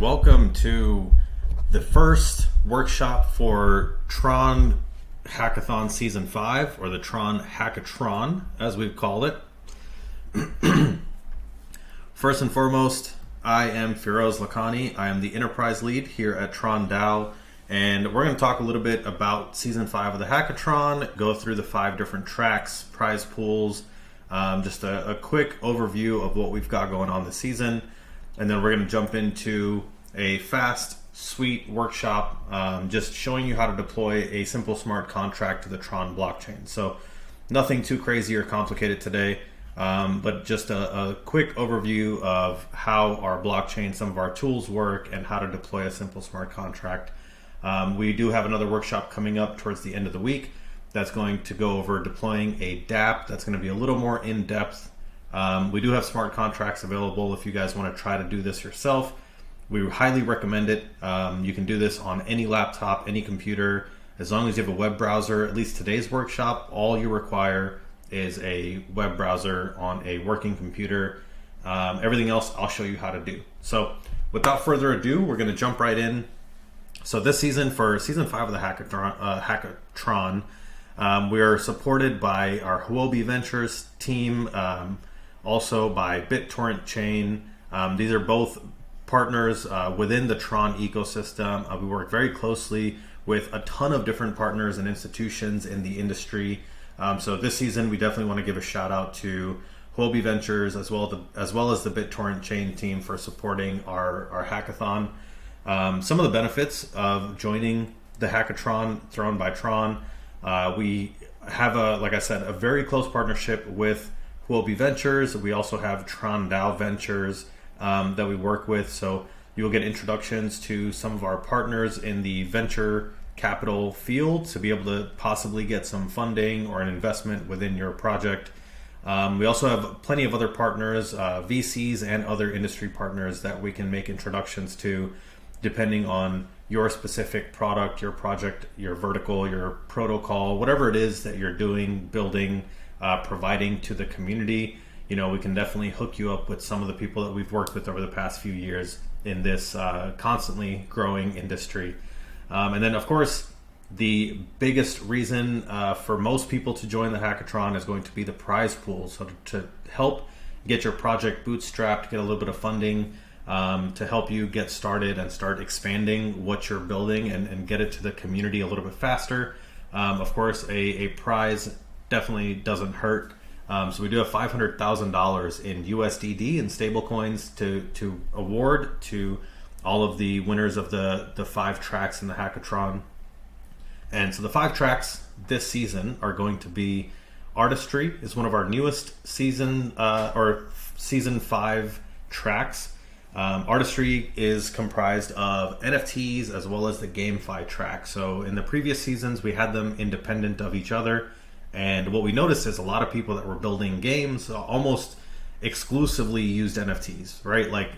welcome to the first workshop for TRON Hackathon Season 5, or the TRON HackaTRON, as we've called it. First and foremost, I am Firoz Lakhani. I am the Enterprise Lead here at TRON DAO, and we're going to talk a little bit about Season 5 of the HackaTRON, go through the 5 different tracks, prize pools, just a quick overview of what we've got going on this season. And then we're going to jump into a fast, sweet workshop, just showing you how to deploy a simple smart contract to the TRON blockchain. So nothing too crazy or complicated today, but just a quick overview of how our blockchain, some of our tools work, and how to deploy a simple smart contract. We do have another workshop coming up towards the end of the week that's going to go over deploying a dApp that's going to be a little more in-depth. We do have smart contracts available if you guys want to try to do this yourself. We highly recommend it. You can do this on any laptop, any computer, as long as you have a web browser. At least today's workshop, all you require is a web browser on a working computer. Everything else I'll show you how to do. So without further ado, we're going to jump right in. So this season, for Season 5 of the HackaTRON, we are supported by our Huobi Ventures team, also by BitTorrent Chain. These are both partners within the TRON ecosystem. We work very closely with a ton of different partners and institutions in the industry. So this season, we definitely want to give a shout out to Huobi Ventures as well as the BitTorrent Chain team for supporting our hackathon. Some of the benefits of joining the HackaTRON thrown by TRON, we have like I said, a very close partnership with Huobi Ventures. We also have TRON DAO Ventures that we work with. So you'll get introductions to some of our partners in the venture capital field to be able to possibly get some funding or an investment within your project. We also have plenty of other partners, VCs and other industry partners that we can make introductions to depending on your specific product, your project, your vertical, your protocol, whatever it is that you're doing, building, providing to the community. You know, we can definitely hook you up with some of the people that we've worked with over the past few years in this constantly growing industry. And then, of course, the biggest reason for most people to join the HackaTRON is going to be the prize pool. So to help get your project bootstrapped, get a little bit of funding, to help you get started and start expanding what you're building and get it to the community a little bit faster. Of course, a prize definitely doesn't hurt. So we do have $500,000 in USDD and stablecoins to award to all of the winners of the 5 tracks in the HackaTRON. And so the 5 tracks this season are going to be Artistry is one of our newest season 5 tracks. Artistry is comprised of NFTs as well as the GameFi track. So in the previous seasons, we had them independent of each other. And what we noticed is a lot of people that were building games almost exclusively used NFTs, right? Like,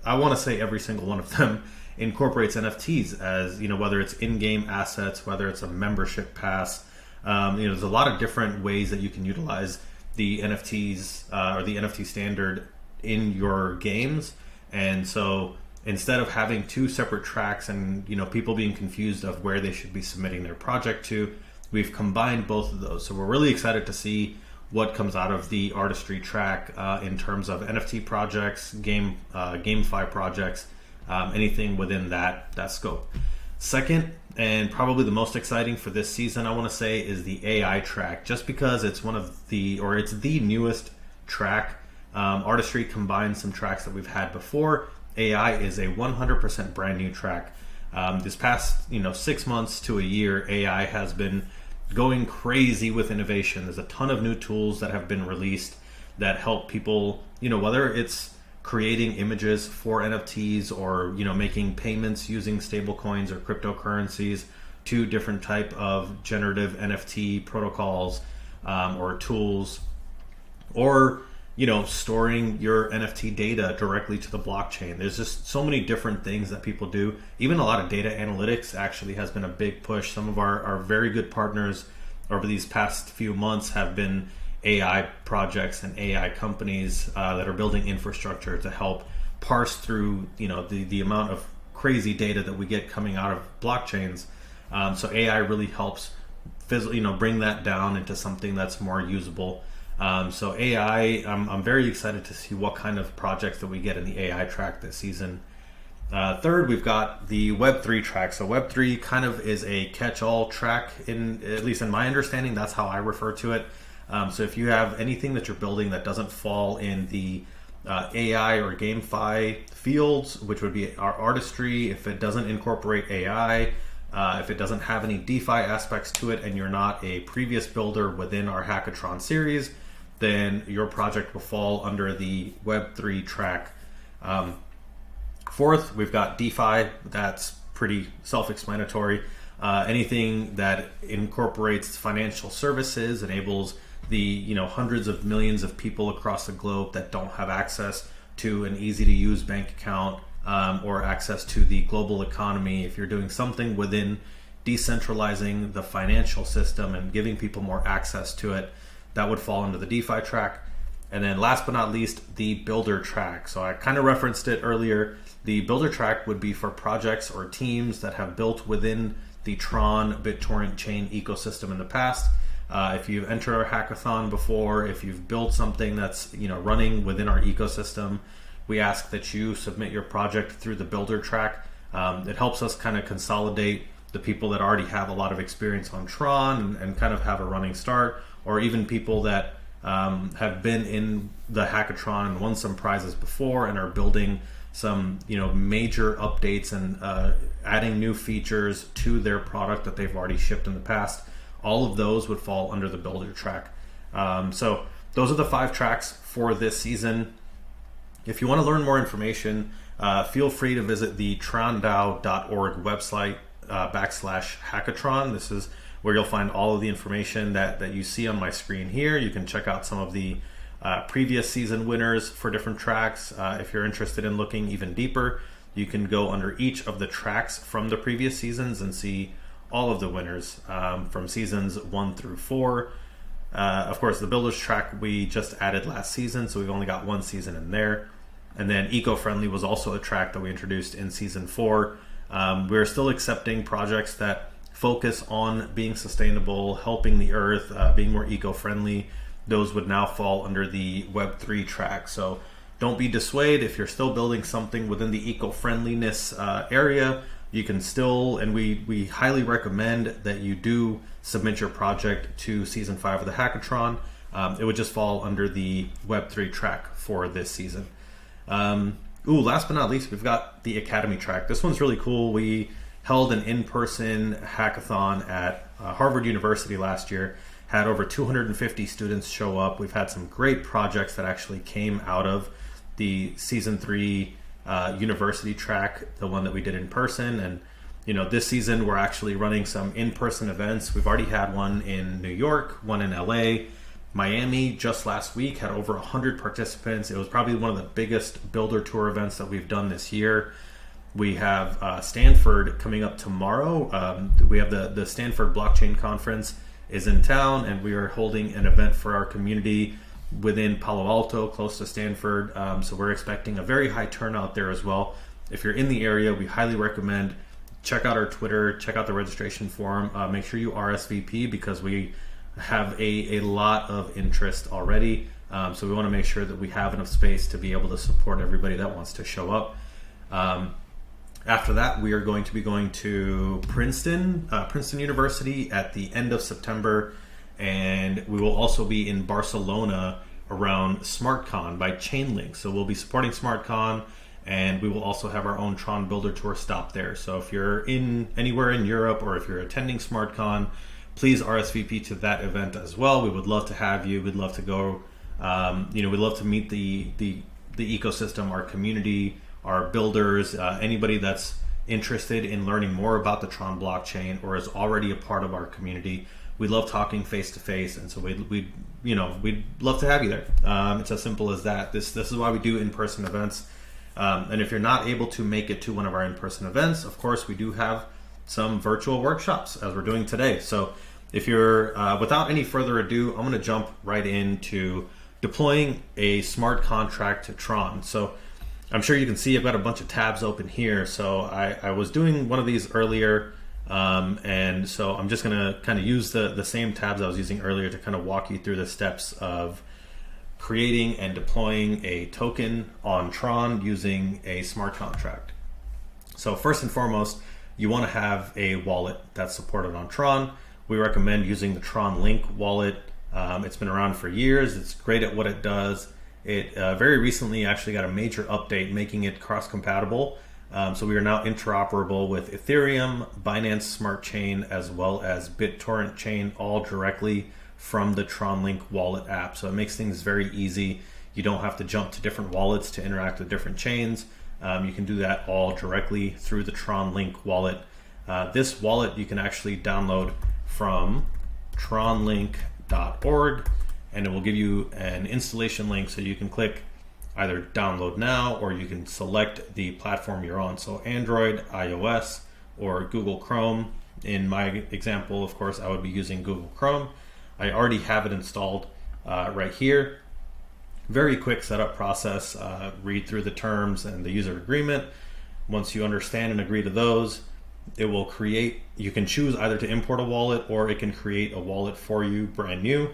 I want to say every single one of them incorporates NFTs as, you know, whether it's in-game assets, whether it's a membership pass. There's a lot of different ways that you can utilize the NFTs or the NFT standard in your games. And so instead of having 2 separate tracks and, you know, people being confused of where they should be submitting their project to, we've combined both of those. So we're really excited to see what comes out of the Artistry track in terms of NFT projects, GameFi projects, anything within that scope. Second, and probably the most exciting for this season, I want to say, is the AI track, just because it's it's the newest track. Artistry combines some tracks that we've had before. AI is a 100% brand new track. This past 6 months to a year, AI has been going crazy with innovation. There's a ton of new tools that have been released that help people, whether it's creating images for NFTs or, making payments using stablecoins or cryptocurrencies to different type of generative NFT protocols or tools, or storing your NFT data directly to the blockchain. There's just so many different things that people do. Even a lot of data analytics actually has been a big push. Some of our very good partners over these past few months have been AI projects and AI companies that are building infrastructure to help parse through, the amount of crazy data that we get coming out of blockchains. So AI really helps bring that down into something that's more usable. So AI, I'm very excited to see what kind of projects that we get in the AI track this season. Third, we've got the Web3 track. So Web3 kind of is a catch-all track, at least in my understanding, that's how I refer to it. So if you have anything that you're building that doesn't fall in the AI or GameFi fields, which would be our artistry, if it doesn't incorporate AI, if it doesn't have any DeFi aspects to it, and you're not a previous builder within our HackaTRON series, then your project will fall under the Web3 track. Fourth, we've got DeFi. That's pretty self-explanatory. Anything that incorporates financial services, enables the hundreds of millions of people across the globe that don't have access to an easy-to-use bank account or access to the global economy. If you're doing something within decentralizing the financial system and giving people more access to it, that would fall into the DeFi track. And then last but not least, the builder track. So I kind of referenced it earlier. The builder track would be for projects or teams that have built within the TRON BitTorrent chain ecosystem in the past. If you've entered our hackathon before, if you've built something that's running within our ecosystem, we ask that you submit your project through the builder track. It helps us kind of consolidate the people that already have a lot of experience on TRON and kind of have a running start, or even people that have been in the HackaTRON and won some prizes before and are building some major updates and adding new features to their product that they've already shipped in the past. All of those would fall under the builder track. So those are the 5 tracks for this season. If you want to learn more information, feel free to visit the trondao.org website /HackaTRON. This is where you'll find all of the information that you see on my screen here. You can check out some of the previous season winners for different tracks. If you're interested in looking even deeper, you can go under each of the tracks from the previous seasons and see all of the winners from seasons 1 through 4. Of course, the builders track we just added last season, so we've only got 1 season in there. And then eco-friendly was also a track that we introduced in season 4. We're still accepting projects that focus on being sustainable, helping the earth, being more eco-friendly. Those would now fall under the Web3 track. So don't be dissuaded if you're still building something within the eco-friendliness area. You can still, and we highly recommend that you do submit your project to season 5 of the HackaTRON. It would just fall under the Web3 track for this season. Last but not least, we've got the Academy track. This one's really cool. We held an in-person hackathon at Harvard University last year, had over 250 students show up. We've had some great projects that actually came out of the season 3 university track, the one that we did in person. And this season we're actually running some in-person events. We've already had one in New York, one in LA. Miami just last week had over 100 participants. It was probably one of the biggest builder tour events that we've done this year. We have Stanford coming up tomorrow. We have the Stanford Blockchain Conference is in town, and we are holding an event for our community within Palo Alto, close to Stanford. So we're expecting a very high turnout there as well. If you're in the area, we highly recommend check out our Twitter, check out the registration form. Make sure you RSVP because we have a lot of interest already. So we want to make sure that we have enough space to be able to support everybody that wants to show up. After that, we are going to be going to Princeton University at the end of September, and we will also be in Barcelona around SmartCon by Chainlink. So we'll be supporting SmartCon, and we will also have our own Tron Builder Tour stop there. So if you're in anywhere in Europe or if you're attending SmartCon, please RSVP to that event as well. We would love to have you. We'd love to go. We'd love to meet the ecosystem, our community, our builders, anybody that's interested in learning more about the Tron blockchain or is already a part of our community. We love talking face to face, and so we'd love to have you there. It's as simple as that. This is why we do in-person events. And if you're not able to make it to one of our in-person events, of course, we do have some virtual workshops as we're doing today. So if you're, without any further ado, I'm going to jump right into deploying a smart contract to Tron. So I'm sure you can see I've got a bunch of tabs open here. So I was doing one of these earlier, and so I'm just gonna kind of use the same tabs I was using earlier to kind of walk you through the steps of creating and deploying a token on Tron using a smart contract. So first and foremost, you want to have a wallet that's supported on Tron. We recommend using the TRON Link wallet. It's been around for years. It's great at what it does. It very recently actually got a major update making it cross-compatible. So we are now interoperable with Ethereum, Binance Smart Chain, as well as BitTorrent Chain, all directly from the TRON Link wallet app. So it makes things very easy. You don't have to jump to different wallets to interact with different chains. You can do that all directly through the TRON Link wallet. This wallet you can actually download from tronlink.org, and it will give you an installation link, so you can click either download now, or you can select the platform you're on. So Android, iOS, or Google Chrome. In my example, of course, I would be using Google Chrome. I already have it installed right here. Very quick setup process. Read through the terms and the user agreement. Once you understand and agree to those, it will create, you can choose either to import a wallet, or it can create a wallet for you brand new.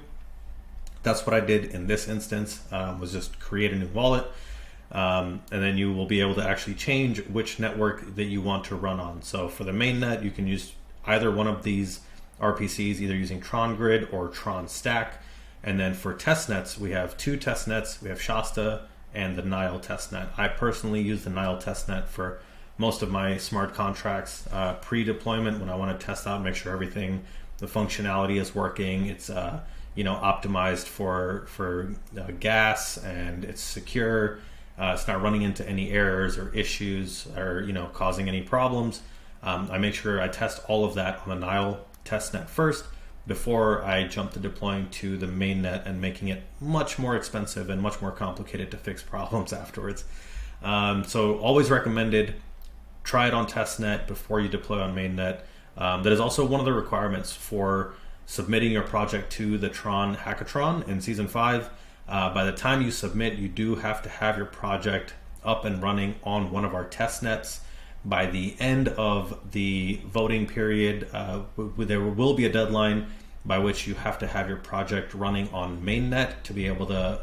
That's what I did in this instance, was just create a new wallet. And then you will be able to actually change which network that you want to run on. So for the mainnet, you can use either one of these RPCs, either using Tron Grid or Tron Stack. And then for testnets, we have two testnets. We have Shasta and the Nile testnet. I personally use the Nile testnet for most of my smart contracts pre-deployment, when I want to test out and make sure everything, the functionality is working. It's optimized for gas, and it's secure. It's not running into any errors or issues, or causing any problems. I make sure I test all of that on the Nile testnet first before I jump to deploying to the mainnet and making it much more expensive and much more complicated to fix problems afterwards. So always recommended, try it on testnet before you deploy on mainnet. That is also one of the requirements for submitting your project to the TRON HackaTRON in Season 5. By the time you submit, you do have to have your project up and running on one of our testnets. By the end of the voting period, there will be a deadline by which you have to have your project running on mainnet to be able to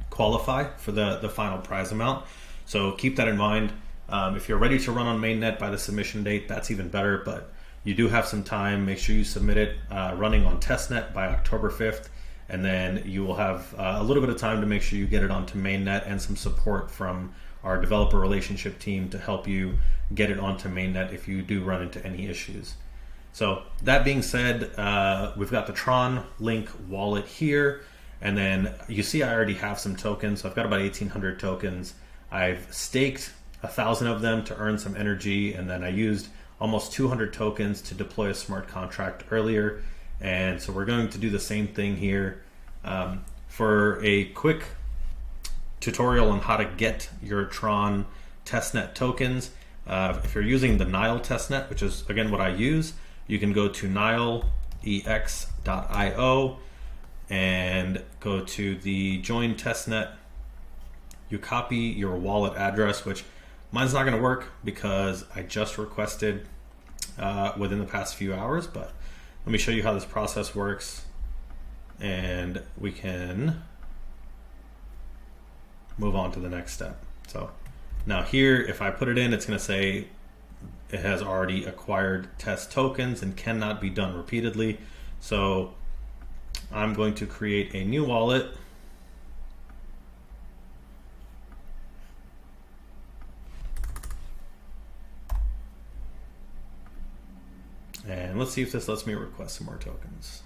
qualify for the final prize amount. So keep that in mind. If you're ready to run on mainnet by the submission date, that's even better, but you do have some time. Make sure you submit it running on testnet by October 5th, and then you will have a little bit of time to make sure you get it onto mainnet, and some support from our developer relationship team to help you get it onto mainnet if you do run into any issues. So that being said, we've got the Tron Link wallet here, and then you see I already have some tokens. So I've got about 1,800 tokens. I've staked 1,000 of them to earn some energy, and then I used almost 200 tokens to deploy a smart contract earlier. And so we're going to do the same thing here. For a quick tutorial on how to get your Tron testnet tokens, if you're using the Nile testnet, which is again what I use, you can go to nileex.io and go to the join testnet. You copy your wallet address, which mine's not going to work because I just requested within the past few hours, but let me show you how this process works, and we can move on to the next step. So now here, if I put it in, it's going to say it has already acquired test tokens and cannot be done repeatedly. So I'm going to create a new wallet. And let's see if this lets me request some more tokens.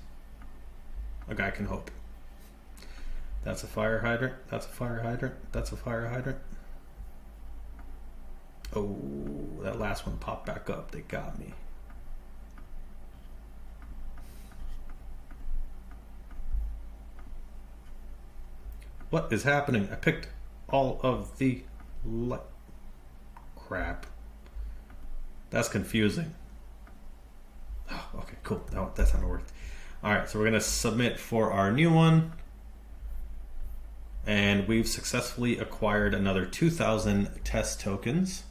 A guy can hope. That's a fire hydrant. That's a fire hydrant. That's a fire hydrant. Oh, that last one popped back up. They got me. What is happening? I picked all of the crap. That's confusing. Oh, okay, cool. That's how it worked. All right, so we're gonna submit for our new one. and we've successfully acquired another 2,000 test tokens.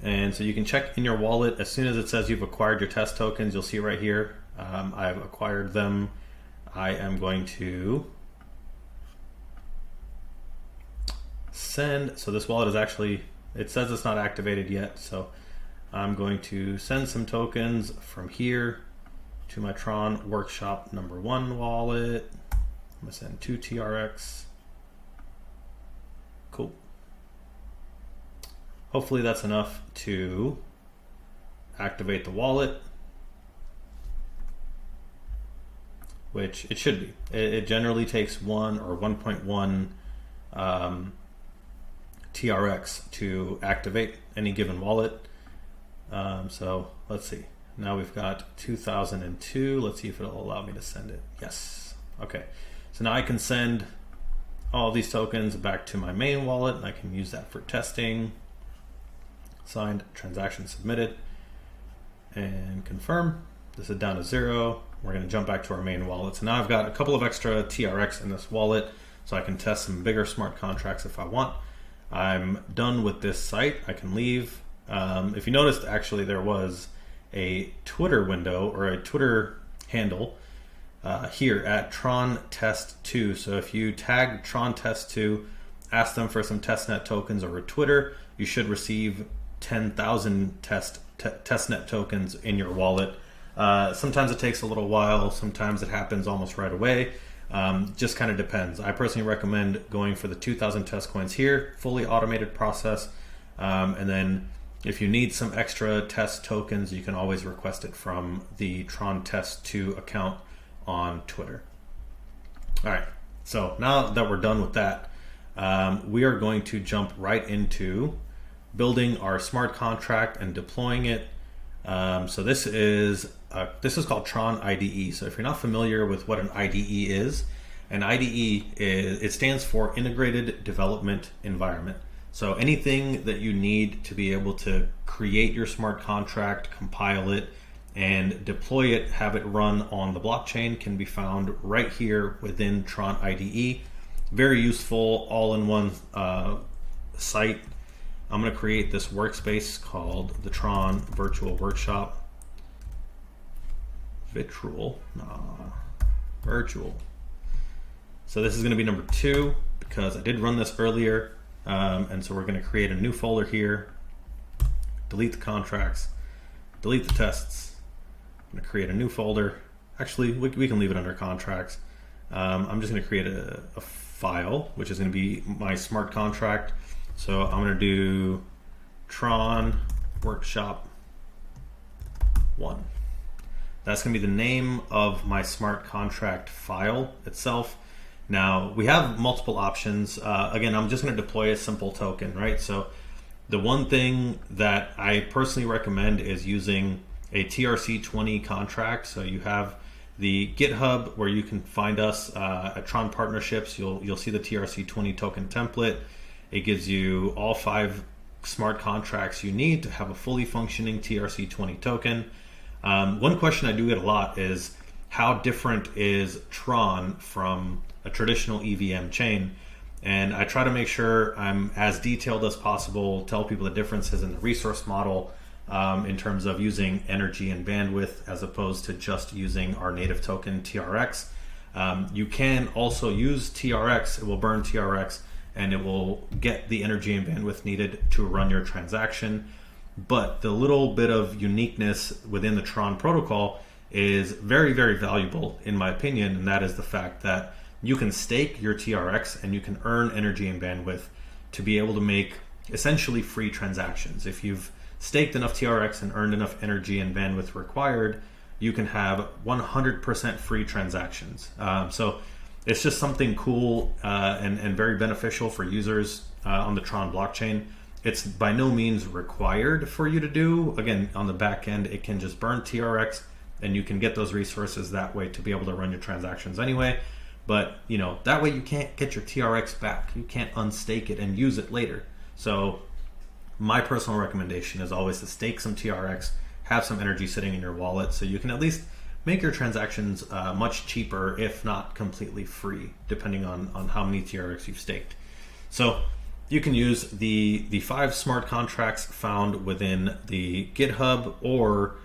And so you can check in your wallet as soon as it says you've acquired your test tokens. You'll see right here, I've acquired them. I am going to send, so this wallet is actually, it says it's not activated yet, so I'm going to send some tokens from here to my Tron Workshop #1 wallet. I'm gonna send 2 TRX. Cool. Hopefully that's enough to activate the wallet, which it should be. It generally takes 1 or 1.1 TRX to activate any given wallet. So let's see. Now we've got 2002. Let's see if it'll allow me to send it. Yes. Okay. So now I can send all these tokens back to my main wallet, and I can use that for testing. Signed, transaction submitted, and confirm. This is down to 0. We're going to jump back to our main wallet. So now I've got a couple of extra TRX in this wallet, so I can test some bigger smart contracts if I want. I'm done with this site. I can leave. If you noticed, actually, there was a Twitter window or a Twitter handle here at TRON Test 2. So if you tag TRON Test 2, ask them for some testnet tokens over Twitter, you should receive 10,000 testnet tokens in your wallet. Sometimes it takes a little while. Sometimes it happens almost right away. Just kind of depends. I personally recommend going for the 2,000 test coins here, fully automated process. And then if you need some extra test tokens, you can always request it from the Tron Test 2 account on Twitter. All right, so now that we're done with that, we are going to jump right into building our smart contract and deploying it. So this is called Tron IDE. So if you're not familiar with what an IDE is, an IDE it stands for Integrated Development Environment. So anything that you need to be able to create your smart contract, compile it, and deploy it, have it run on the blockchain can be found right here within Tron IDE. Very useful, all-in-one site. I'm going to create this workspace called the Tron Virtual Workshop. Virtual. So this is going to be number 2 because I did run this earlier. And so we're going to create a new folder here, delete the contracts, delete the tests. I'm going to create a new folder. Actually, we can leave it under contracts. I'm just going to create a file, which is going to be my smart contract. So I'm going to do Tron Workshop 1. That's going to be the name of my smart contract file itself. Now we have multiple options. Again, I'm just going to deploy a simple token, right? So the one thing that I personally recommend is using a TRC20 contract. So you have the GitHub where you can find us at Tron Partnerships. You'll see the TRC20 token template. It gives you all 5 smart contracts you need to have a fully functioning TRC20 token. One question I do get a lot is how different is Tron from a traditional EVM chain? And I try to make sure I'm as detailed as possible, tell people the differences in the resource model in terms of using energy and bandwidth as opposed to just using our native token TRX. You can also use TRX, it will burn TRX, and it will get the energy and bandwidth needed to run your transaction. But the little bit of uniqueness within the Tron protocol is very, very valuable in my opinion, and that is the fact that you can stake your TRX and you can earn energy and bandwidth to be able to make essentially free transactions. If you've staked enough TRX and earned enough energy and bandwidth required, you can have 100% free transactions. So it's just something cool and very beneficial for users on the Tron blockchain. It's by no means required for you to do. Again, on the back end, it can just burn TRX and you can get those resources that way to be able to run your transactions anyway. But that way you can't get your TRX back. You can't unstake it and use it later. So my personal recommendation is always to stake some TRX, have some energy sitting in your wallet so you can at least make your transactions much cheaper, if not completely free, depending on how many TRX you've staked. So you can use the 5 smart contracts found within the GitHub, or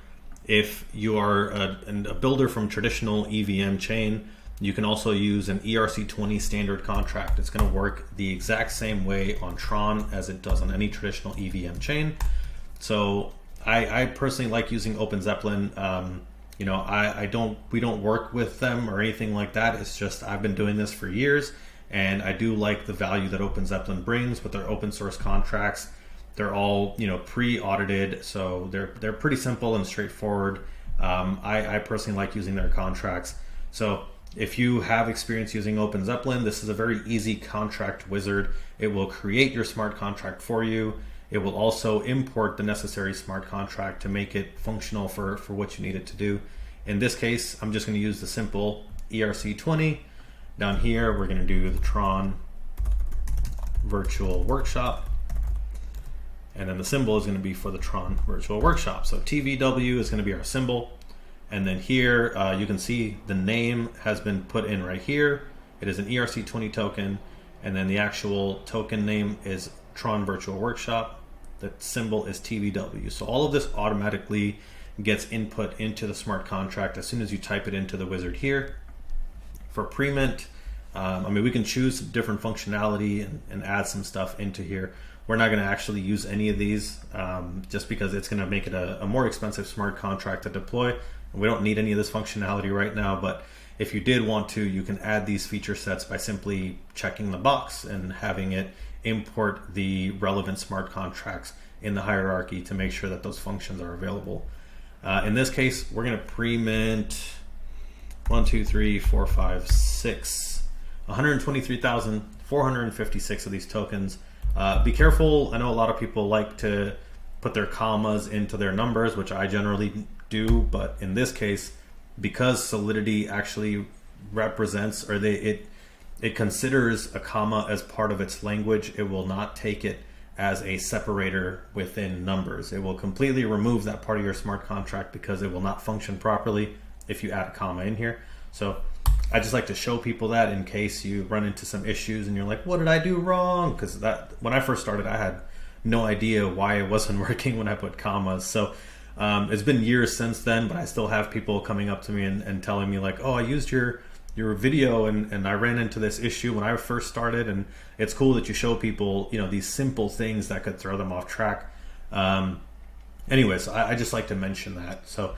if you are a builder from traditional EVM chain, you can also use an ERC20 standard contract. It's going to work the exact same way on Tron as it does on any traditional EVM chain. So I personally like using OpenZeppelin. You know, we don't work with them or anything like that. It's just I've been doing this for years, and I do like the value that OpenZeppelin brings with their open source contracts. They're all, you know, pre-audited, so they're pretty simple and straightforward. I personally like using their contracts. So if you have experience using OpenZeppelin, this is a very easy contract wizard. It will create your smart contract for you. It will also import the necessary smart contract to make it functional for what you need it to do. In this case, I'm just going to use the simple ERC20. Down here, we're going to do the Tron Virtual Workshop. And then the symbol is going to be for the Tron Virtual Workshop. So TVW is going to be our symbol. And then here, you can see the name has been put in right here. It is an ERC20 token. And then the actual token name is Tron Virtual Workshop. The symbol is TVW. So all of this automatically gets input into the smart contract as soon as you type it into the wizard here. For pre-mint, I mean, we can choose different functionality and add some stuff into here. We're not going to actually use any of these just because it's going to make it a more expensive smart contract to deploy. We don't need any of this functionality right now, but if you did want to, you can add these feature sets by simply checking the box and having it import the relevant smart contracts in the hierarchy to make sure that those functions are available. In this case, we're going to pre-mint 123,456 of these tokens. Be careful. I know a lot of people like to put their commas into their numbers, which I generally do, but in this case, because Solidity actually represents, or it considers a comma as part of its language, it will not take it as a separator within numbers. It will completely remove that part of your smart contract because it will not function properly if you add a comma in here. So I just like to show people that in case you run into some issues and you're like, what did I do wrong? Because when I first started, I had no idea why it wasn't working when I put commas. So it's been years since then, but I still have people coming up to me and telling me like, oh, I used your video and I ran into this issue when I first started. And it's cool that you show people, you know, these simple things that could throw them off track. Anyways, I just like to mention that. So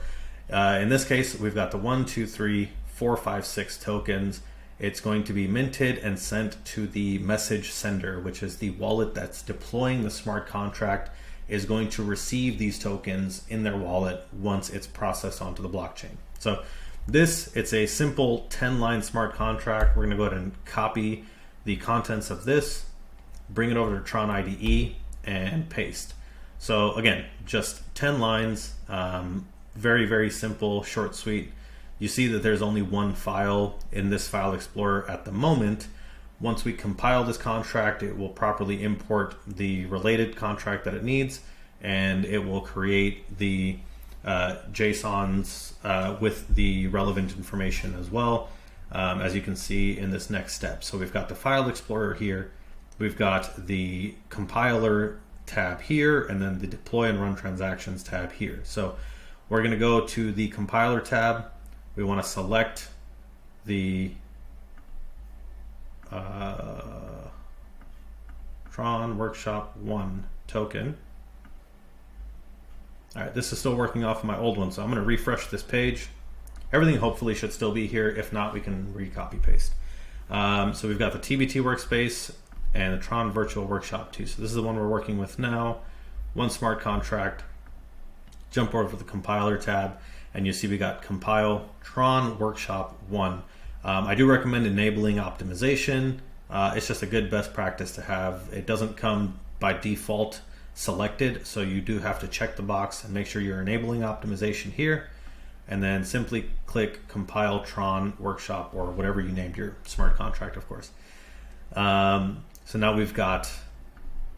in this case, we've got the 1, 2, 3, 4, 5, 6 tokens. It's going to be minted and sent to the message sender, which is the wallet that's deploying the smart contract, is going to receive these tokens in their wallet once it's processed onto the blockchain. So it's a simple 10-line smart contract. We're going to go ahead and copy the contents of this, bring it over to Tron IDE, and paste. So again, just 10 lines, very, very simple, short, sweet. You see that there's only one file in this file explorer at the moment. Once we compile this contract, it will properly import the related contract that it needs, and it will create the JSONs with the relevant information as well, as you can see in this next step. So we've got the file explorer here, we've got the compiler tab here, and then the deploy and run transactions tab here. So we're going to go to the compiler tab. We want to select the Tron Workshop 1 token. All right, this is still working off of my old one, so I'm going to refresh this page. Everything hopefully should still be here. If not, we can recopy paste. So we've got the TBT workspace and the Tron Virtual Workshop 2. So this is the one we're working with now. One smart contract. Jump over to the compiler tab, and you see we got compile Tron Workshop 1. I do recommend enabling optimization. It's just a good best practice to have. It doesn't come by default selected, so you do have to check the box and make sure you're enabling optimization here, and then simply click compile Tron Workshop, or whatever you named your smart contract, of course. So now we've got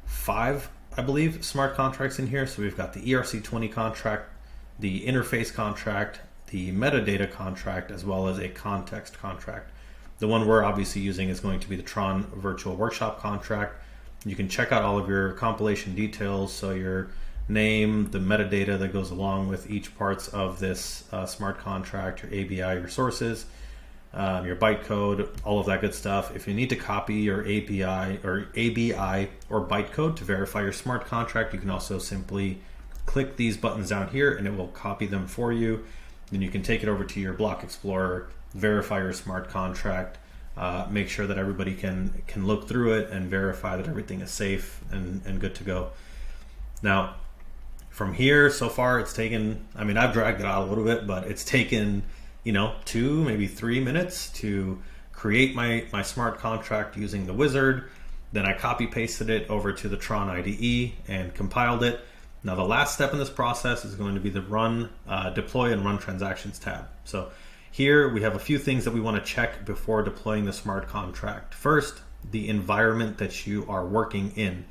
5, I believe, smart contracts in here. So we've got the ERC20 contract, the interface contract, the metadata contract, as well as a context contract. The one we're obviously using is going to be the Tron Virtual Workshop contract. You can check out all of your compilation details, so your name, the metadata that goes along with each parts of this smart contract, your ABI, your sources, your bytecode, all of that good stuff. If you need to copy your ABI or bytecode to verify your smart contract, you can also simply click these buttons down here and it will copy them for you. Then you can take it over to your Block Explorer, verify your smart contract, make sure that everybody can look through it and verify that everything is safe and good to go. Now, from here, so far it's taken, I mean, I've dragged it out a little bit, but it's taken, 2, maybe 3 minutes to create my smart contract using the wizard. Then I copy pasted it over to the Tron IDE and compiled it. Now the last step in this process is going to be the run, deploy and run transactions tab. So here we have a few things that we want to check before deploying the smart contract. First, the environment that you are working in.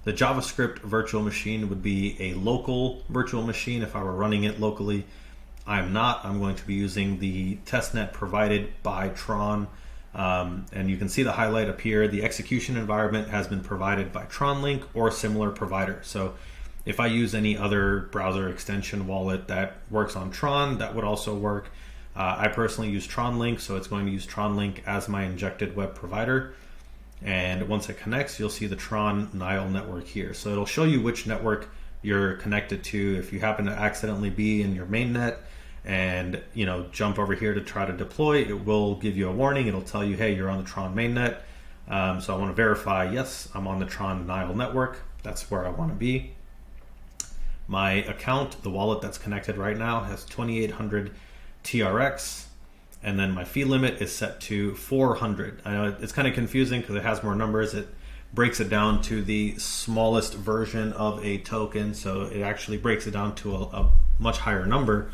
The JavaScript virtual machine would be a local virtual machine if I were running it locally. I'm not. I'm going to be using the testnet provided by Tron. And you can see the highlight up here. The execution environment has been provided by TronLink or similar provider. So if I use any other browser extension wallet that works on Tron, that would also work. I personally use TronLink, so it's going to use TronLink as my injected web provider. And once it connects, you'll see the Tron Nile network here. So it'll show you which network you're connected to. If you happen to accidentally be in your mainnet and jump over here to try to deploy, it will give you a warning. It'll tell you, hey, you're on the Tron mainnet. So I want to verify, yes, I'm on the Tron Nile network. That's where I want to be. My account, the wallet that's connected right now, has 2,800 TRX, and then my fee limit is set to 400. I know it's kind of confusing because it has more numbers. It breaks it down to the smallest version of a token, so it actually breaks it down to a much higher number.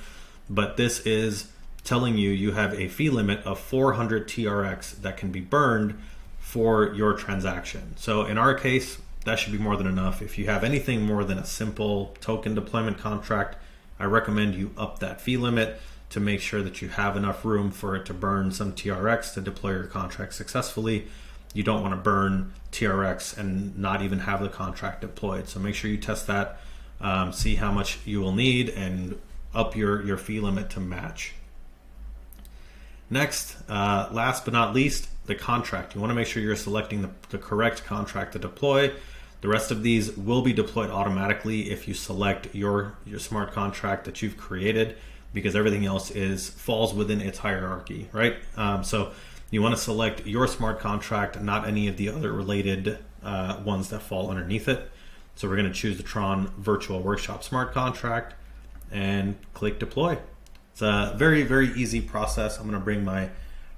But this is telling you have a fee limit of 400 TRX that can be burned for your transaction. So in our case, that should be more than enough. If you have anything more than a simple token deployment contract, I recommend you up that fee limit to make sure that you have enough room for it to burn some TRX to deploy your contract successfully. You don't want to burn TRX and not even have the contract deployed. So make sure you test that, see how much you will need, and up your fee limit to match. Next, last but not least, the contract. You want to make sure you're selecting the correct contract to deploy. The rest of these will be deployed automatically if you select your smart contract that you've created, because everything else falls within its hierarchy, right? So you want to select your smart contract, not any of the other related ones that fall underneath it. So we're going to choose the Tron Virtual Workshop smart contract and click deploy. It's a very, very easy process. I'm going to bring my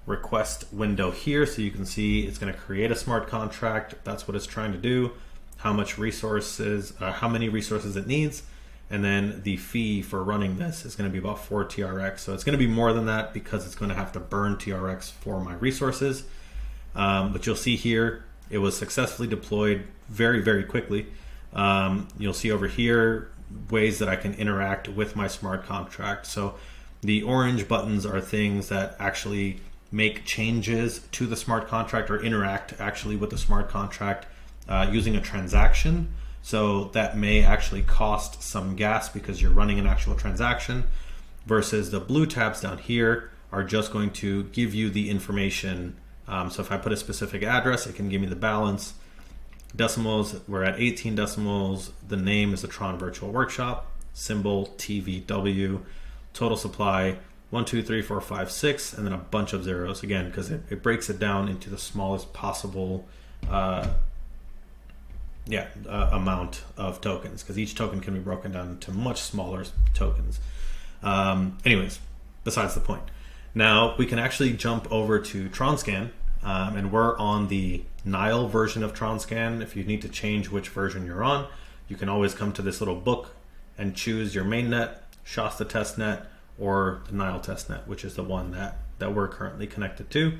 request window here so you can see it's going to create a smart contract. That's what it's trying to do. How many resources it needs. And then the fee for running this is going to be about 4 TRX. So it's going to be more than that because it's going to have to burn TRX for my resources. But you'll see here, it was successfully deployed very, very quickly. You'll see over here ways that I can interact with my smart contract. So the orange buttons are things that actually make changes to the smart contract or interact actually with the smart contract using a transaction. So that may actually cost some gas because you're running an actual transaction, versus the blue tabs down here are just going to give you the information. So if I put a specific address, it can give me the balance. Decimals, we're at 18 decimals. The name is the Tron Virtual Workshop, symbol TVW, total supply 1, 2, 3, 4, 5, 6, and then a bunch of zeros again because it breaks it down into the smallest possible amount of tokens, because each token can be broken down into much smaller tokens. Anyways, besides the point. Now we can actually jump over to TronScan, and we're on the Nile version of TronScan. If you need to change which version you're on, you can always come to this little book and choose your mainnet, Shasta testnet, or the Nile testnet, which is the one that we're currently connected to.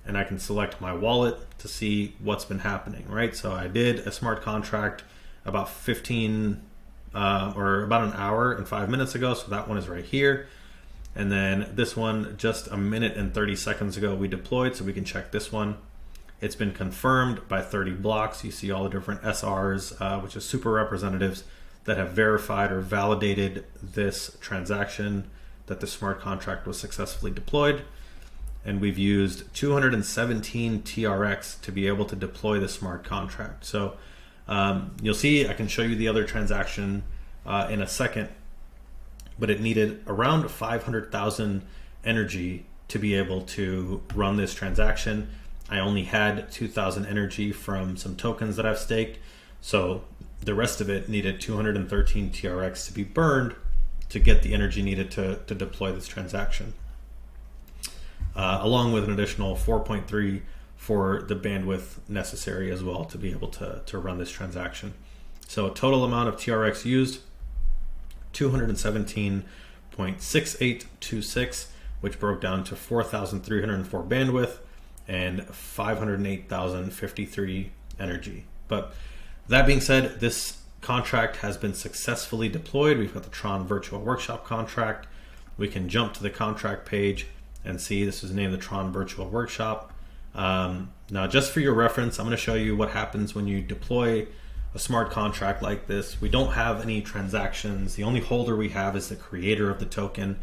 And I can select my wallet to see what's been happening, right? So I did a smart contract about about an hour and 5 minutes ago. So that one is right here. And then this one, just a minute and 30 seconds ago, we deployed, so we can check this one. It's been confirmed by 30 blocks. You see all the different SRs, which is super representatives, that have verified or validated this transaction, that the smart contract was successfully deployed. And we've used 217 TRX to be able to deploy the smart contract. So you'll see, I can show you the other transaction in a second, but it needed around 500,000 energy to be able to run this transaction. I only had 2,000 energy from some tokens that I've staked, so the rest of it needed 213 TRX to be burned to get the energy needed to deploy this transaction, along with an additional 4.3 for the bandwidth necessary as well to be able to run this transaction. So total amount of TRX used, 217.6826, which broke down to 4,304 bandwidth and 508,053 energy. But that being said, this contract has been successfully deployed. We've got the Tron Virtual Workshop contract. We can jump to the contract page and see this is named the Tron Virtual Workshop. Now, just for your reference, I'm going to show you what happens when you deploy a smart contract like this. We don't have any transactions. The only holder we have is the creator of the token.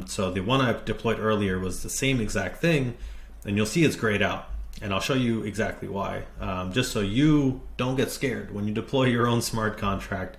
So the one I deployed earlier was the same exact thing, and you'll see it's grayed out. And I'll show you exactly why. Just so you don't get scared when you deploy your own smart contract,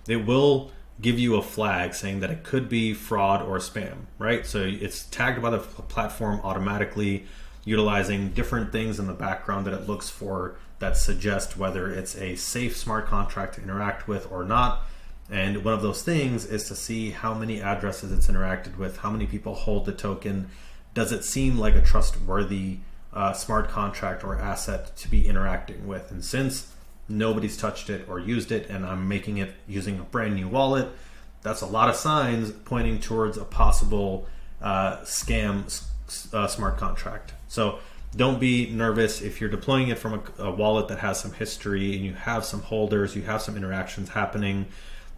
it will give you a flag saying that it could be fraud or spam, right? So it's tagged by the platform automatically, utilizing different things in the background that it looks for that suggest whether it's a safe smart contract to interact with or not. And one of those things is to see how many addresses it's interacted with, how many people hold the token. Does it seem like a trustworthy smart contract or asset to be interacting with? And since nobody's touched it or used it, and I'm making it using a brand new wallet, that's a lot of signs pointing towards a possible scam smart contract. So don't be nervous if you're deploying it from a wallet that has some history and you have some holders, you have some interactions happening.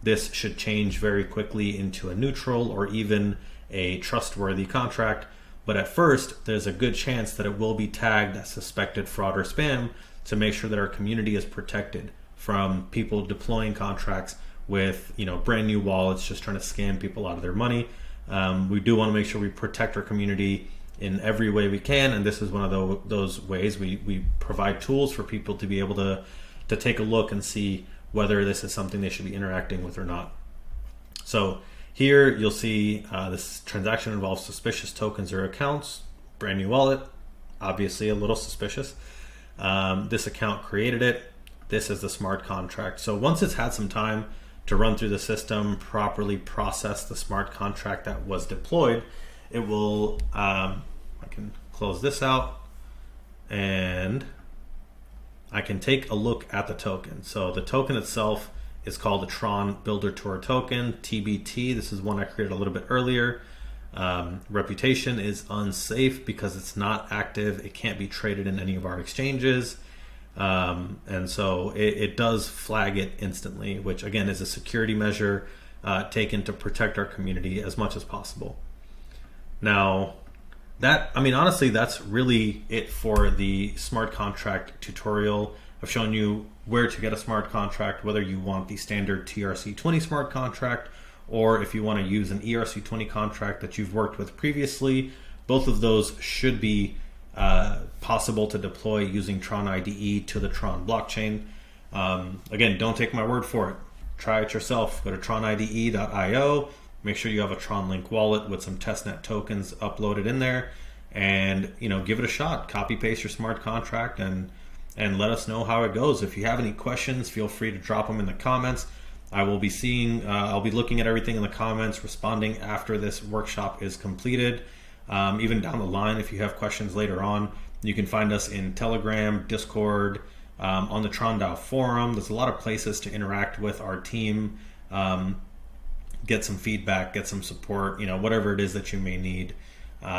This should change very quickly into a neutral or even a trustworthy contract. But at first, there's a good chance that it will be tagged as suspected fraud or spam to make sure that our community is protected from people deploying contracts with, brand new wallets just trying to scam people out of their money. We do want to make sure we protect our community in every way we can, and this is one of those ways. We provide tools for people to be able to take a look and see whether this is something they should be interacting with or not. So here you'll see this transaction involves suspicious tokens or accounts, brand new wallet, obviously a little suspicious. This account created it. This is the smart contract. So once it's had some time to run through the system, properly process the smart contract that was deployed, it will, I can close this out and I can take a look at the token. So the token itself is called the Tron Builder Tour token, TBT. This is one I created a little bit earlier. Reputation is unsafe because it's not active. It can't be traded in any of our exchanges. And so it does flag it instantly, which again is a security measure taken to protect our community as much as possible. Now, honestly, that's really it for the smart contract tutorial. I've shown you where to get a smart contract, whether you want the standard TRC20 smart contract, or if you want to use an ERC20 contract that you've worked with previously. Both of those should be possible to deploy using Tron IDE to the Tron blockchain. Again, don't take my word for it. Try it yourself. Go to tronide.io. Make sure you have a Tron Link wallet with some testnet tokens uploaded in there, and give it a shot. Copy paste your smart contract and let us know how it goes. If you have any questions, feel free to drop them in the comments. I will be I'll be looking at everything in the comments, responding after this workshop is completed. Even down the line, if you have questions later on, you can find us in Telegram, Discord, on the TronDAO forum. There's a lot of places to interact with our team, get some feedback, get some support, whatever it is that you may need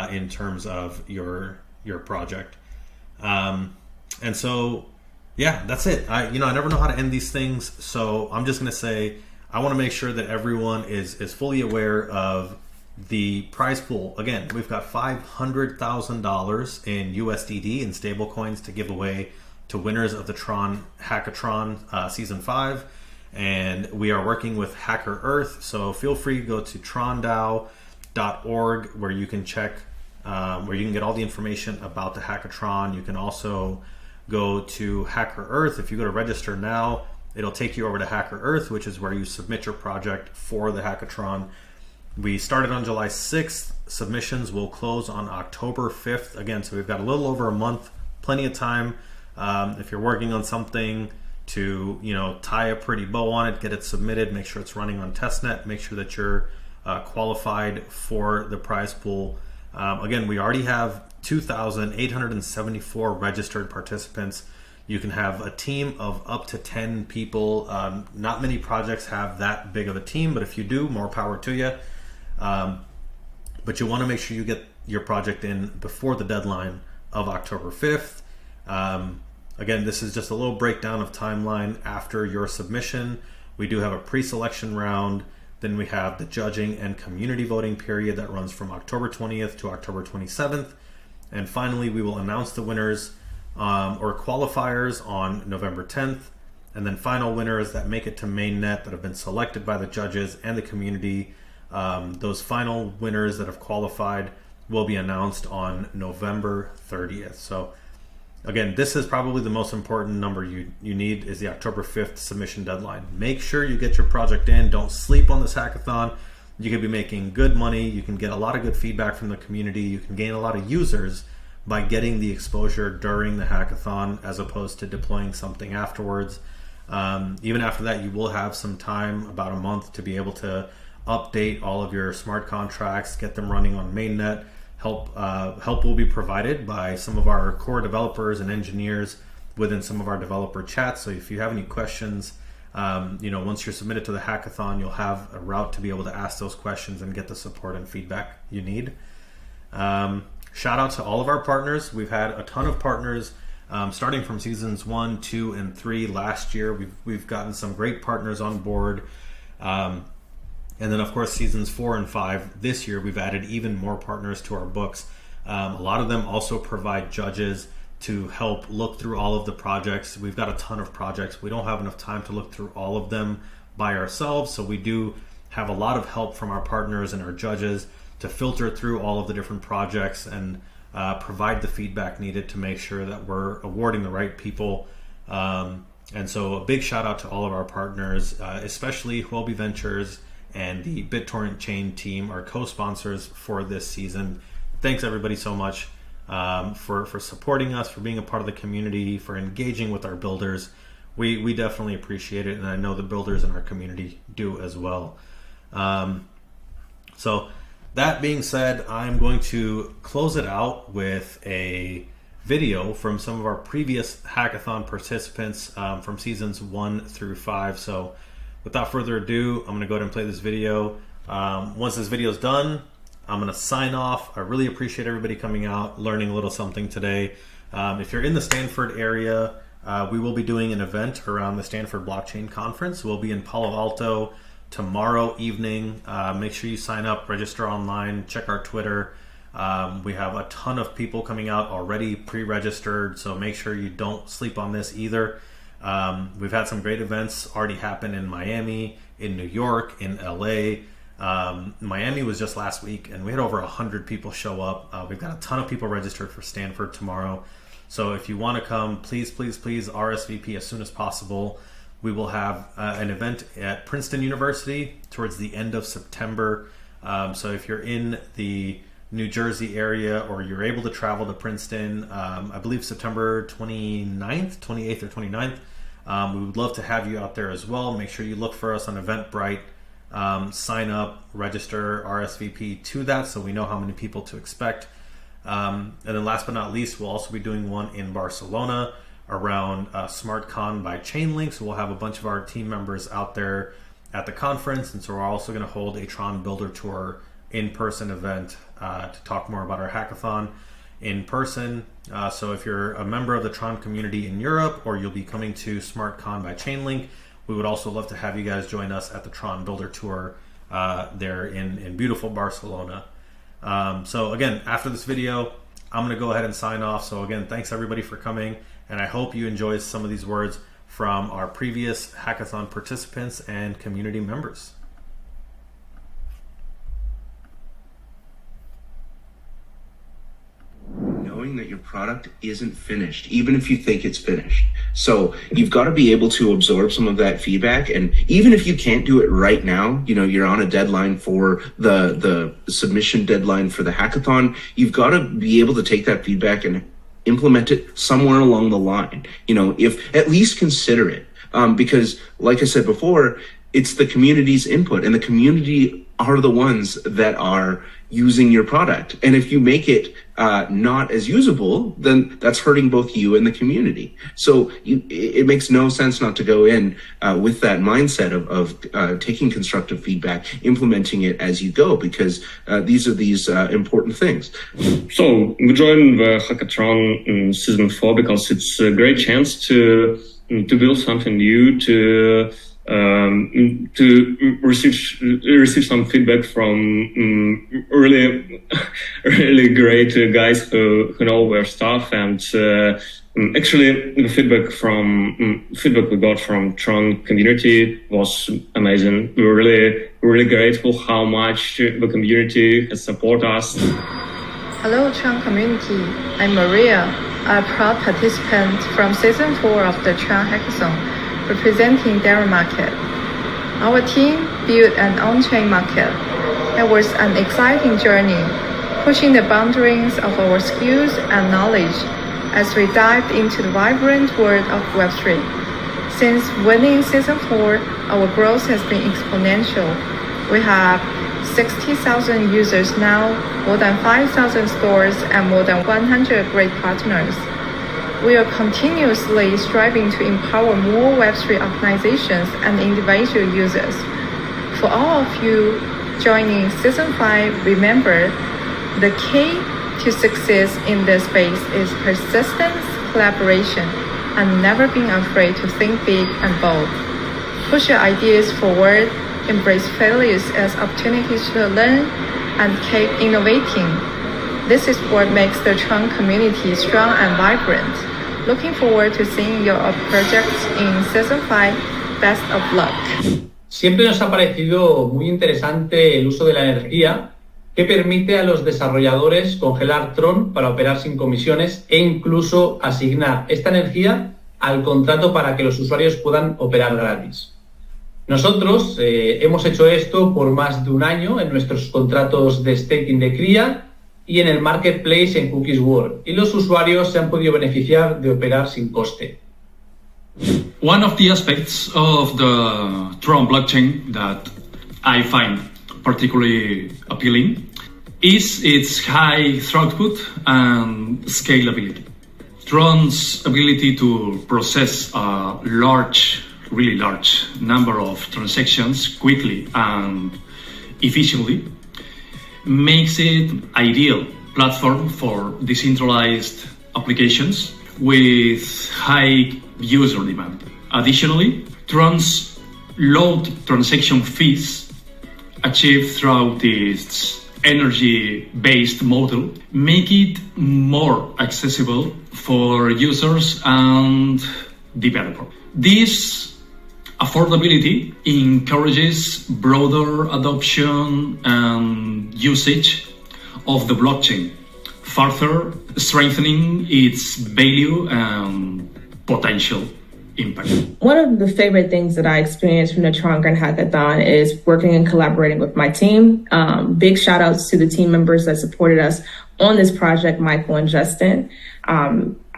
in terms of your project. And so, yeah, that's it. I never know how to end these things, so I'm just going to say I want to make sure that everyone is fully aware of The prize pool, again, we've got $500,000 in USDD and stablecoins to give away to winners of the TRON HackaTRON Season 5. And we are working with Hacker Earth, so feel free to go to trondao.org where you can check, where you can get all the information about the HackaTRON. You can also go to Hacker Earth. If you go to register now, it'll take you over to Hacker Earth, which is where you submit your project for the HackaTRON. We started on July 6th. Submissions will close on October 5th. Again, so we've got a little over a month, plenty of time. If you're working on something to, tie a pretty bow on it, get it submitted, make sure it's running on testnet, make sure that you're qualified for the prize pool. Again, we already have 2,874 registered participants. You can have a team of up to 10 people. Not many projects have that big of a team, but if you do, more power to you. But you want to make sure you get your project in before the deadline of October 5th. Again, this is just a little breakdown of timeline after your submission. We do have a pre-selection round. Then we have the judging and community voting period that runs from October 20th to October 27th. And finally, we will announce the winners or qualifiers on November 10th. And then final winners that make it to mainnet that have been selected by the judges and the community. Those final winners that have qualified will be announced on November 30th. So again, this is probably the most important number you need is the October 5th submission deadline. Make sure you get your project in. Don't sleep on this hackathon. You could be making good money. You can get a lot of good feedback from the community. You can gain a lot of users by getting the exposure during the hackathon as opposed to deploying something afterwards. Even after that, you will have some time, about a month, to be able to update all of your smart contracts, get them running on mainnet. Help will be provided by some of our core developers and engineers within some of our developer chats. So if you have any questions, once you're submitted to the hackathon, you'll have a route to be able to ask those questions and get the support and feedback you need. Shout out to all of our partners. We've had a ton of partners starting from seasons 1, 2, and 3 last year. We've gotten some great partners on board. And then, of course, seasons 4 and 5 this year, we've added even more partners to our books. A lot of them also provide judges to help look through all of the projects. We've got a ton of projects. We don't have enough time to look through all of them by ourselves, so we do have a lot of help from our partners and our judges to filter through all of the different projects and provide the feedback needed to make sure that we're awarding the right people. And so a big shout out to all of our partners, especially Huobi Ventures and the BitTorrent Chain team, our co-sponsors for this season. Thanks everybody so much for supporting us, for being a part of the community, for engaging with our builders. We definitely appreciate it, and I know the builders in our community do as well. So that being said, I'm going to close it out with a video from some of our previous hackathon participants from seasons 1 through 5. So without further ado, I'm going to go ahead and play this video. Once this video is done, I'm going to sign off. I really appreciate everybody coming out, learning a little something today. If you're in the Stanford area, we will be doing an event around the Stanford Blockchain Conference. We'll be in Palo Alto tomorrow evening. Make sure you sign up, register online, check our Twitter. We have a ton of people coming out already pre-registered, so make sure you don't sleep on this either. We've had some great events already happen in Miami, in New York, in LA. Miami was just last week, and we had over 100 people show up. We've got a ton of people registered for Stanford tomorrow. So if you want to come, please RSVP as soon as possible. We will have an event at Princeton University towards the end of September. So if you're in the New Jersey area or you're able to travel to Princeton, I believe September 28th or 29th, we would love to have you out there as well. Make sure you look for us on Eventbrite. Sign up, register, RSVP to that so we know how many people to expect. And then last but not least, we'll also be doing one in Barcelona around SmartCon by Chainlink. So we'll have a bunch of our team members out there at the conference. And so we're also going to hold a TRON Builder Tour in-person event to talk more about our hackathon in person. So if you're a member of the TRON community in Europe, or you'll be coming to SmartCon by Chainlink, we would also love to have you guys join us at the TRON Builder Tour there in beautiful Barcelona. So again, after this video, I'm going to go ahead and sign off. So again, thanks everybody for coming, and I hope you enjoyed some of these words from our previous hackathon participants and community members. Knowing that your product isn't finished, even if you think it's finished. So you've got to be able to absorb some of that feedback. And even if you can't do it right now, you know, you're on a deadline for the submission deadline for the hackathon, you've got to be able to take that feedback and implement it somewhere along the line. You know, if at least consider it. Because like I said before, it's the community's input, and the community are the ones that are using your product. And if you make it not as usable, then that's hurting both you and the community. So it makes no sense not to go in with that mindset of taking constructive feedback, implementing it as you go, because these are important things. So we joined the HackaTRON in season 4 because it's a great chance to build something new, to receive some feedback from really great guys who know their stuff. And actually the feedback we got from TRON community was amazing. We were really grateful how much the community has supported us. Hello TRON community, I'm Maria, a proud participant from season 4 of the TRON hackathon, representing dairy market. Our team built an on-chain market. It was an exciting journey, pushing the boundaries of our skills and knowledge as we dived into the vibrant world of Web3. Since winning season 4, our growth has been exponential. We have 60,000 users now, more than 5,000 stores, and more than 100 great partners. We are continuously striving to empower more Web3 organizations and individual users. For all of you joining Season 5, remember, the key to success in this space is persistence, collaboration, and never being afraid to think big and bold. Push your ideas forward, embrace failures as opportunities to learn, and keep innovating. This is what makes the TRON community strong and vibrant. Looking forward to seeing your projects in Season 5. Best of luck. Siempre nos ha parecido muy interesante el uso de la energía que permite a los desarrolladores congelar TRON para operar sin comisiones e incluso asignar esta energía al contrato para que los usuarios puedan operar gratis. Nosotros hemos hecho esto por más de un año en nuestros contratos de staking de cría y en el marketplace en Cookies World, y los usuarios se han podido beneficiar de operar sin coste. One of the aspects of the TRON blockchain that I find particularly appealing is its high throughput and scalability. TRON's ability to process a really large number of transactions quickly and efficiently makes it ideal platform for decentralized applications with high user demand. Additionally, TRON's low transaction fees achieved through its energy-based model make it more accessible for users and developers. This affordability encourages broader adoption and usage of the blockchain, further strengthening its value and potential impact. One of the favorite things that I experienced from the TRON Grand Hackathon is working and collaborating with my team. Big shout outs to the team members that supported us on this project, Michael and Justin.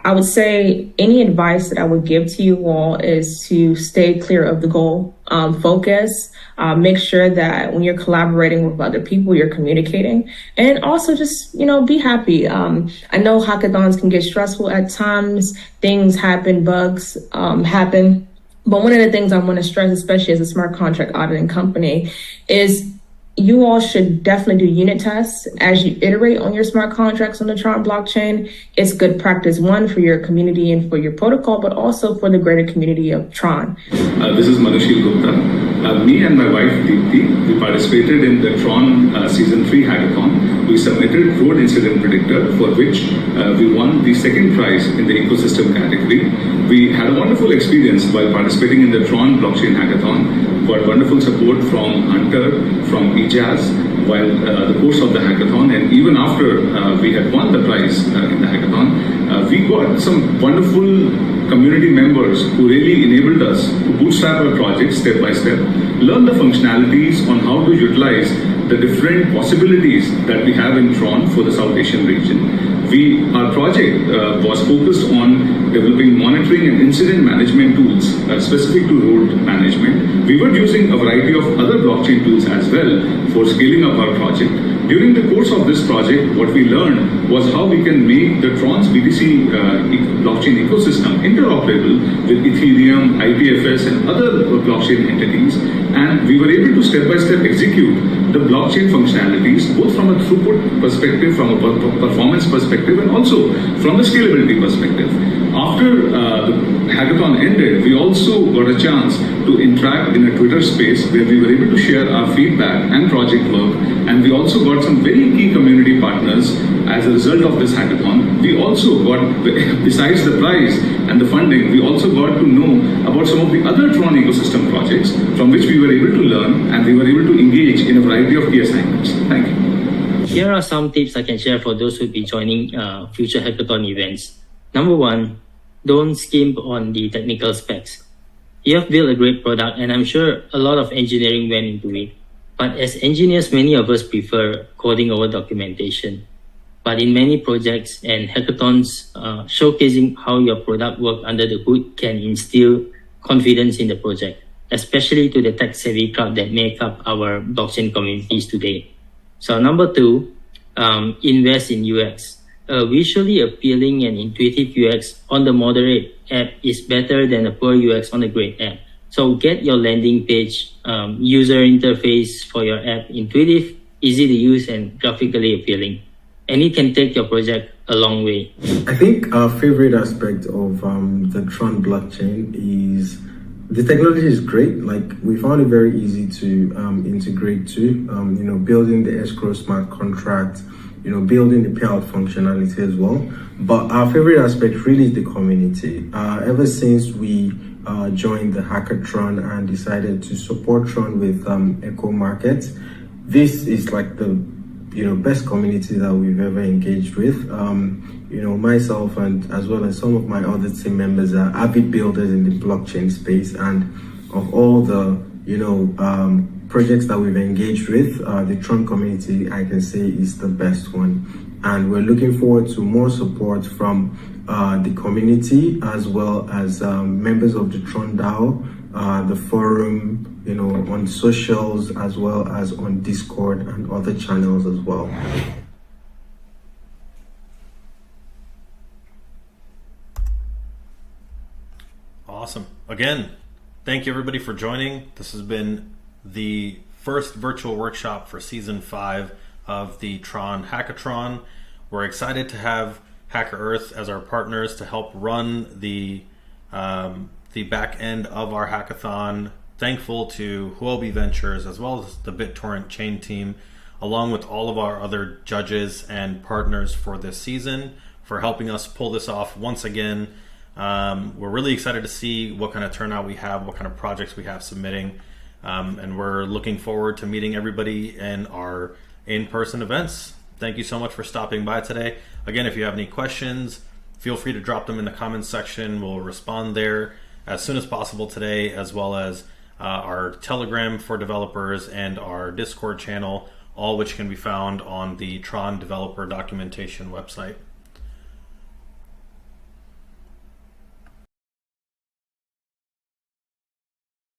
I would say any advice that I would give to you all is to stay clear of the goal, focus, make sure that when you're collaborating with other people, you're communicating, and also just, be happy. I know hackathons can get stressful at times. Things happen, bugs happen. But one of the things I want to stress, especially as a smart contract auditing company, is you all should definitely do unit tests as you iterate on your smart contracts on the TRON blockchain. It's good practice, one, for your community and for your protocol, but also for the greater community of TRON. This is Manushil Gupta. me and my wife Deepthi, we participated in the TRON Season 3 Hackathon. We submitted Road Incident Predictor, for which we won the second prize in the ecosystem category. We had a wonderful experience while participating in the TRON Blockchain Hackathon. Got wonderful support from Hunter, from EJAZ, while the course of the hackathon, and even after we had won the prize in the hackathon, we got some wonderful community members who really enabled us to bootstrap our project step by step, learn the functionalities on how to utilize the different possibilities that we have in TRON for the South Asian region. Our project was focused on developing monitoring and incident management tools specific to road management. We were using a variety of other blockchain tools as well for scaling up our project. During the course of this project, what we learned was how we can make the TRON's BTC blockchain ecosystem interoperable with Ethereum, IPFS, and other blockchain entities. And we were able to step-by-step execute the blockchain functionalities, both from a throughput perspective, from a performance perspective, and also from the scalability perspective. After the hackathon ended, we also got a chance to interact in a Twitter space where we were able to share our feedback and project work, and we also got some very key community partners as a result of this hackathon. We also got, besides the prize and the funding, we also got to know about some of the other TRON ecosystem projects from which we were able to learn, and we were able to engage in a variety of key assignments. Thank you. Here are some tips I can share for those who will be joining future hackathon events. Number one, don't skimp on the technical specs. You have built a great product, and I'm sure a lot of engineering went into it. But as engineers, many of us prefer coding over documentation. But in many projects and hackathons, showcasing how your product works under the hood can instill confidence in the project, especially to the tech-savvy crowd that make up our blockchain communities today. So number two, invest in UX. A visually appealing and intuitive UX on the moderate app is better than a poor UX on a great app. So get your landing page, user interface for your app intuitive, easy to use, and graphically appealing. And it can take your project a long way. I think our favorite aspect of the TRON blockchain is the technology is great. Like, we found it very easy to integrate to, building the escrow smart contract, building the payout functionality as well. But our favorite aspect really is the community. Ever since we joined the HackaTRON and decided to support TRON with Echo Market, this is like the best community that we've ever engaged with. Myself and as well as some of my other team members are avid builders in the blockchain space, and of all the projects that we've engaged with, the TRON community, I can say, is the best one. And we're looking forward to more support from the community, as well as members of the TRON DAO, the forum, on socials, as well as on Discord and other channels as well. Awesome. Again, thank you everybody for joining. This has been the first virtual workshop for Season 5 of the TRON HackaTRON. We're excited to have Hacker Earth as our partners to help run the back end of our hackathon. Thankful to Huobi Ventures as well as the BitTorrent chain team, along with all of our other judges and partners for this season, for helping us pull this off once again. We're really excited to see what kind of turnout we have, what kind of projects we have submitting, and we're looking forward to meeting everybody in our in-person events. Thank you so much for stopping by today. Again, if you have any questions, feel free to drop them in the comments section. We'll respond there as soon as possible today, as well as our Telegram for developers and our Discord channel, all which can be found on the TRON developer documentation website.